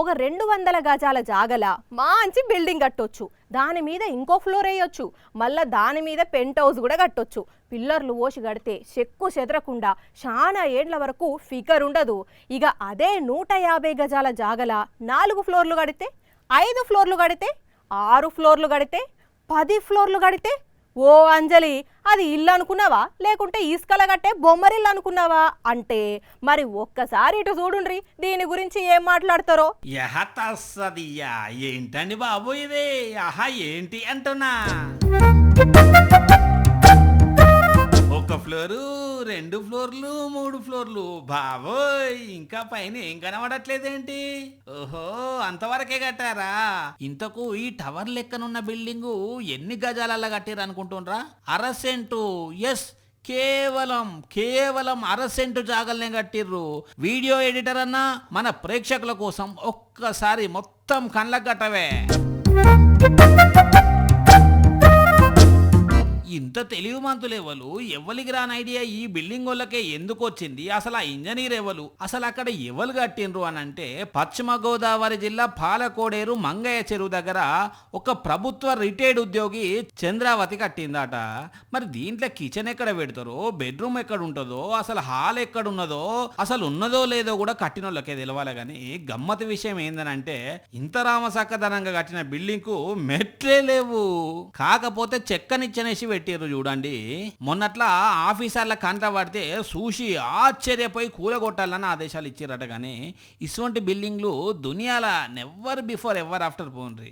ఒక 200 గజాల జాగల మంచి బిల్డింగ్ కట్టొచ్చు. దాని మీద ఇంకో ఫ్లోర్ వేయొచ్చు. మళ్ళీ దాని మీద పెంట్ హౌస్ కూడా కట్టొచ్చు. పిల్లర్లు ఓసి కడితే చెక్కు చెదరకుండా చాలా ఏళ్ల వరకు ఫికర్ ఉండదు. ఇక అదే 150 గజాల జాగల 4 ఫ్లోర్లు కడితే, 5 ఫ్లోర్లు కడితే, 6 ఫ్లోర్లు కడితే, 10 ఫ్లోర్లు కడితే, ఓ అంజలి అది ఇల్లు అనుకున్నావా లేకుంటే ఇసుకల కట్టే బొమ్మరిల్లు అనుకున్నావా అంటే మరి ఒక్కసారి ఇటు చూడుండ్రి దీని గురించి ఏం మాట్లాడతారో. ఏంటండి బాబు ఇది? ఆహా ఏంటి అంటున్నా. ఒక ఫ్లోరు, 2 ఫ్లోర్లు, 3 ఫ్లోర్లు, బాబోయ్ ఇంకా పైన ఏం కనబడట్లేదేంటి? ఓహో అంతవరకే కట్టారా? ఇంతకు ఈ టవర్ లెక్కనున్న బిల్డింగు ఎన్ని గజాలల్లా కట్టారు అనుకుంటుండ్రా? 1/2 సెంటు. ఎస్, కేవలం 1/2 సెంటు జాగల్నే కట్టిర్రు. వీడియో ఎడిటర్ అన్నా మన ప్రేక్షకుల కోసం ఒక్కసారి మొత్తం కళ్ళకు కట్టవే. ఇంత తెలివిమంతులు ఎవరికి రాని ఐడియా ఈ బిల్డింగ్ వాళ్ళకే ఎందుకు వచ్చింది? అసలు ఆ ఇంజనీర్ అసలు అక్కడ ఎవరు కట్టిండ్రు అని అంటే పశ్చిమ గోదావరి జిల్లా పాలకోడేరు మంగయ్య చెరువు దగ్గర ఒక ప్రభుత్వ రిటైర్డ్ ఉద్యోగి చంద్రావతి కట్టిందట. మరి దీంట్లో కిచెన్ ఎక్కడ పెడతారో, బెడ్రూమ్ ఎక్కడ ఉంటుందో, అసలు హాల్ ఎక్కడ ఉన్నదో, అసలు ఉన్నదో లేదో కూడా కట్టిన వాళ్ళకే తెలవాలి. కానీ గమ్మతి విషయం ఏందనంటే ఇంత రామసక్కదనంగా కట్టిన బిల్డింగ్ కు మెట్లే లేవు. కాకపోతే చెక్కనిచ్చనేసి పెట్టారు చూడండి. మొన్నట్లా ఆఫీసర్ల కంట పడితే చూసి ఆశ్చర్యపోయి కూలగొట్టాలని ఆదేశాలు ఇచ్చారట. కానీ ఇటువంటి బిల్డింగ్లు దునియాల నెవర్ బిఫోర్ ఎవర్ ఆఫ్టర్ పోన్రి.